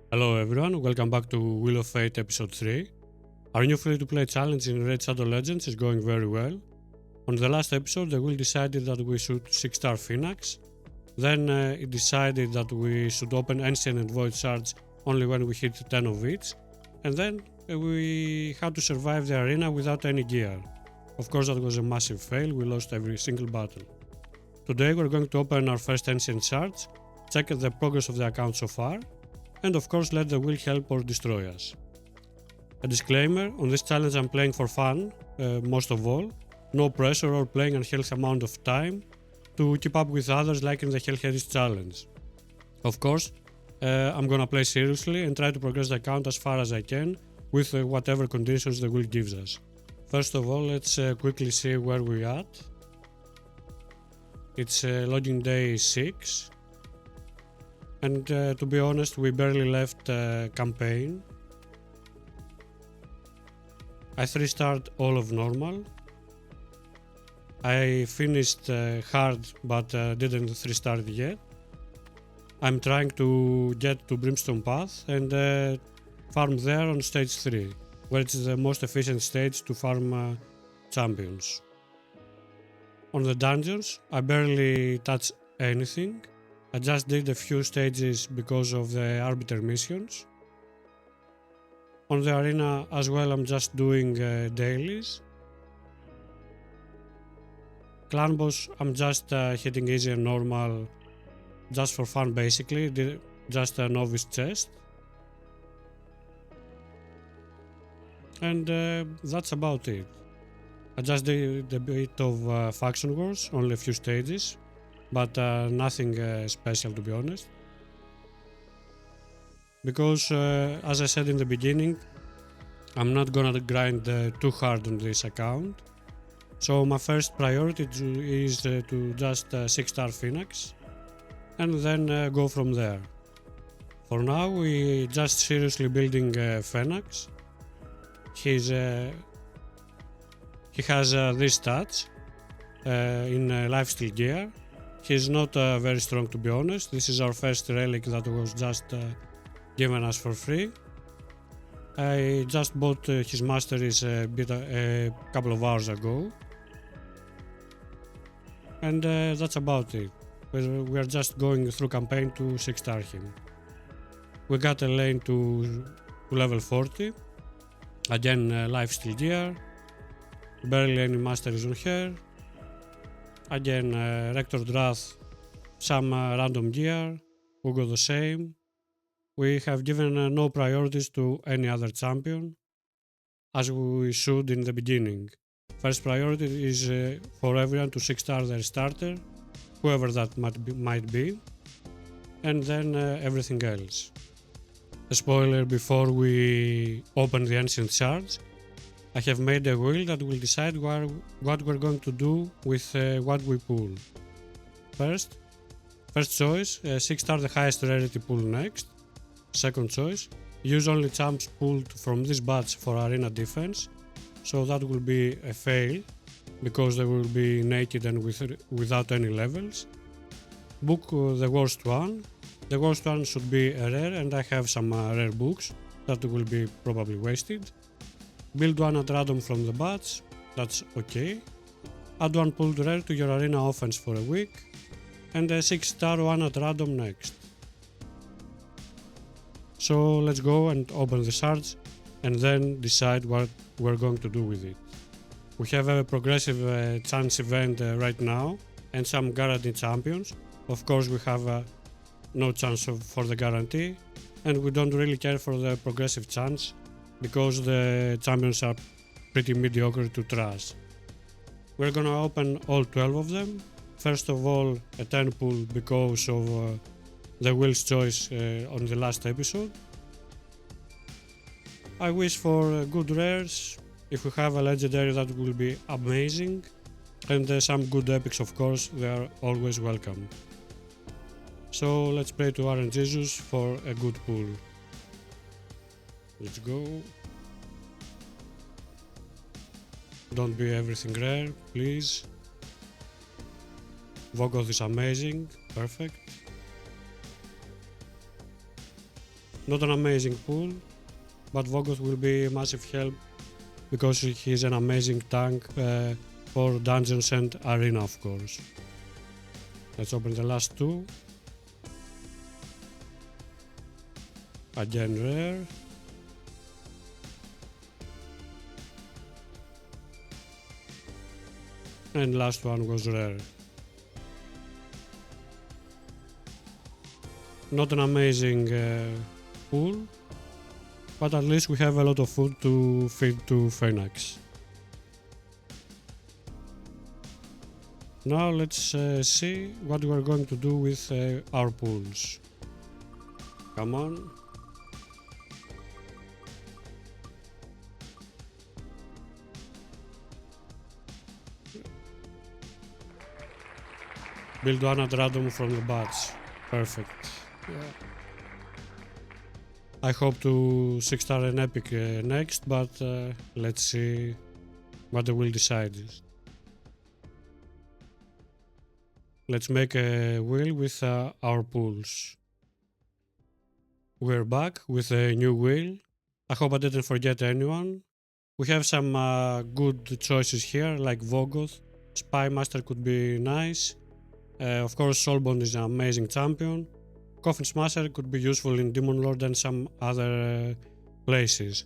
Hello everyone, welcome back to Wheel of Fate episode 3. Our new free-to-play challenge in Red Shadow Legends is going very well. On the last episode the wheel decided that we should 6-star Phoenix, then it decided that we should open Ancient and Void Shards only when we hit 10 of each, and then we had to survive the arena without any gear. Of course that was a massive fail, we lost every single battle. Today we're going to open our first Ancient Shards, check the progress of the account so far, and of course let the wheel help or destroy us. A disclaimer, on this challenge I'm playing for fun, most of all, no pressure or playing a healthy amount of time to keep up with others like in the Hellheadist challenge. Of course, I'm gonna play seriously and try to progress the account as far as I can with whatever conditions the wheel gives us. First of all, let's quickly see where we're at. It's login day 6. And to be honest, we barely left campaign. I 3-starred all of normal. I finished hard but didn't 3-star it yet. I'm trying to get to Brimstone Path and farm there on stage 3, where it's the most efficient stage to farm champions. On the dungeons, I barely touched anything. I just did a few stages because of the arbiter missions. On the arena as well I'm just doing dailies. Clan boss I'm just hitting easy and normal just for fun basically, just a novice chest. And that's about it. I just did a bit of faction wars, only a few stages. But nothing special to be honest, because as I said in the beginning, I'm not gonna grind too hard on this account, so my first priority is to just 6-star Phoenix and then go from there. For now we just seriously building Phoenix. He has these stats in lifesteal gear. He's not very strong to be honest. This is our first relic that was just given us for free. I just bought his masteries a couple of hours ago. And that's about it. We are just going through campaign to 6-star him. We got a lane to level 40. Again lifesteal gear. Barely any masteries on her. Again, Rector Drath, some random gear, Hugo the same. We have given no priorities to any other champion, as we should in the beginning. First priority is for everyone to 6-star their starter, whoever that might be, and then everything else. A spoiler before we open the Ancient Shards. I have made a wheel that will decide what we're going to do with what we pull. First choice, 6-star the highest rarity pull next. Second choice, use only champs pulled from this batch for arena defense, so that will be a fail, because they will be naked and without any levels. Book the worst one. The worst one should be a rare, and I have some rare books that will be probably wasted. Build one at random from the batch, that's okay. Add one pulled rare to your arena offense for a week, and a 6-star one at random next. So let's go and open the shards and then decide what we're going to do with it. We have a progressive chance event right now and some guaranteed champions. Of course we have no chance for the guarantee, and we don't really care for the progressive chance, because the champions are pretty mediocre to trash. We're gonna open all 12 of them. First of all, a 10 pull because of the wheel's choice on the last episode. I wish for good rares. If we have a legendary, that will be amazing, and some good epics, of course, they are always welcome. So let's pray to Aaron Jesus for a good pull. Let's go. Don't be everything rare, please. Vogoth is amazing, perfect. Not an amazing pool, but Vogoth will be a massive help because he's an amazing tank for dungeons and arena, of course. Let's open the last two. Again rare. And last one was rare. Not an amazing pool, but at least we have a lot of food to feed to Phoenix. Now let's see what we are going to do with our pools. Come on. Build one at random from the bats. Perfect. Yeah. I hope to 6-star an epic next, but let's see what they will decide. Let's make a wheel with our pools. We're back with a new wheel. I hope I didn't forget anyone. We have some good choices here, like Vogoth. Spy Master could be nice. Of course, Soulbond is an amazing champion. Coffin Smasher could be useful in Demon Lord and some other places.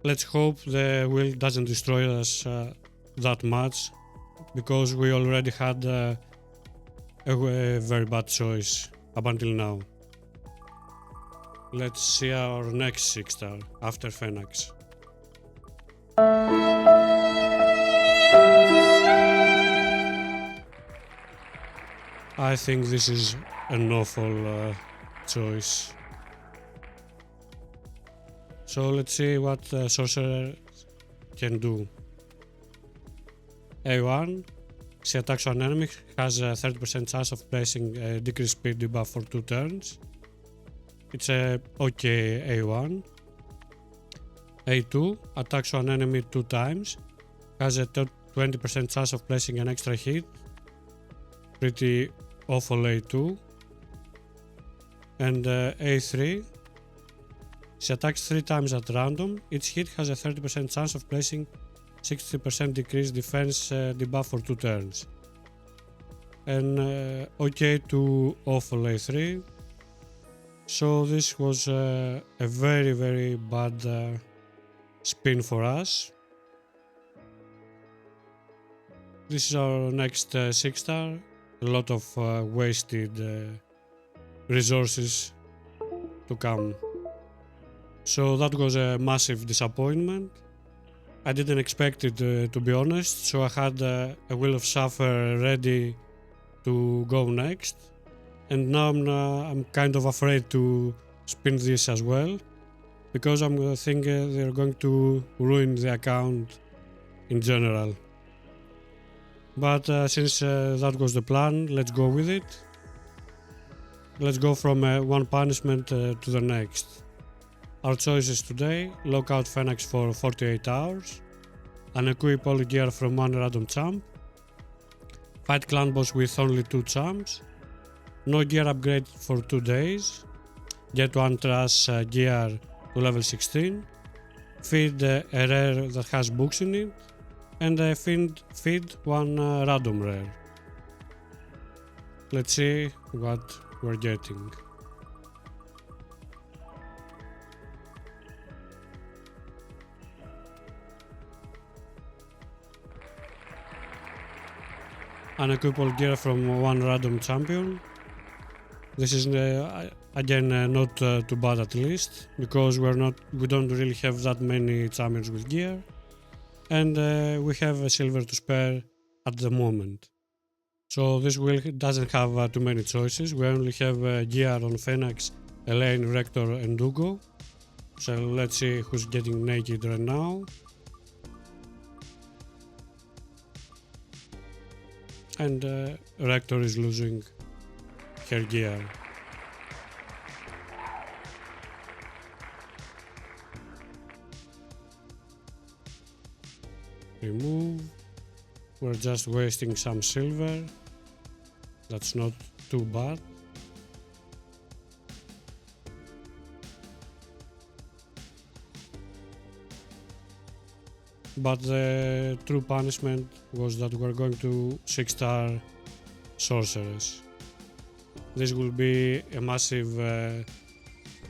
Let's hope the wheel doesn't destroy us that much, because we already had a very bad choice up until now. Let's see our next 6-star after Phoenix. I think this is an awful choice. So let's see what Sorcerer can do. A1, she attacks an enemy, has a 30% chance of placing a decreased speed debuff for 2 turns. It's a okay A1. A2, attacks an enemy 2 times, has a 20% chance of placing an extra hit. Pretty awful A2. And A3, she attacks 3 times at random. Each hit has a 30% chance of placing 60% decreased defense debuff for 2 turns. And okay to awful A3. So this was a very bad spin for us. This is our next 6-star. A lot of wasted resources to come. So that was a massive disappointment. I didn't expect it to be honest, so I had a Wheel of Suffer ready to go next, and now I'm kind of afraid to spin this as well, because I'm thinking they're going to ruin the account in general. But since that was the plan, let's go with it. Let's go from one punishment to the next. Our choices today: lock out Phoenix for 48 hours, unequip all gear from one random champ, fight clan boss with only 2 champs, no gear upgrade for 2 days, get 1 trash gear to level 16, feed a rare that has books in it, and feed 1 random rare. Let's see what we're getting. Unequip all gear from 1 random champion. This is again not too bad, at least, because we don't really have that many champions with gear, and we have a silver to spare at the moment. So this wheel doesn't have too many choices. We only have gear on Phoenix, Elaine, Rector and Ugo. So let's see who's getting naked right now. And Rector is losing her gear. Remove. We're just wasting some silver. That's not too bad. but the true punishment was that we're going to 6-star sorceress. This will be a massive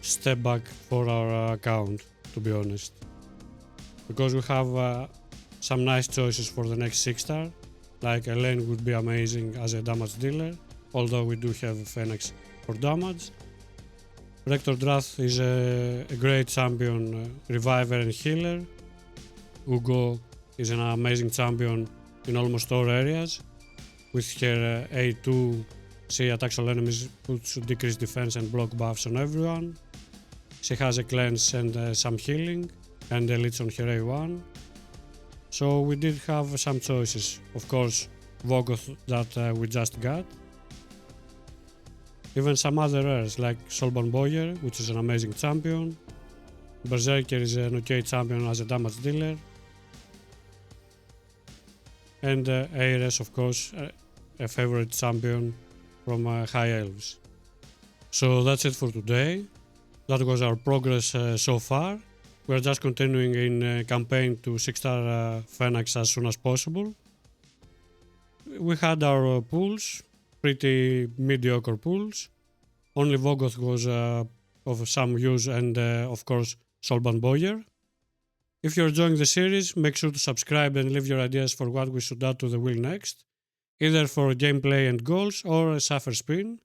step back for our account, to be honest, because we have some nice choices for the next 6-star, like Elaine would be amazing as a damage dealer, although we do have Phoenix for damage. Rector Drath is a great champion, reviver and healer. Ugo is an amazing champion in almost all areas. With her A2, she attacks all enemies, puts decreased defense and block buffs on everyone. She has a cleanse and some healing, and a leech on her A1. So we did have some choices. Of course, Vogoth that we just got. Even some other rares like Soulborn Boyer, which is an amazing champion. Berserker is an okay champion as a damage dealer. And Ares, of course, a favorite champion from High Elves. So that's it for today. That was our progress so far. We're just continuing in campaign to 6-star Phoenix as soon as possible. We had our pools, pretty mediocre pools. Only Vogoth was of some use and of course Soulborn Boyer. If you're enjoying the series, make sure to subscribe and leave your ideas for what we should add to the wheel next, either for gameplay and goals or a suffer spin.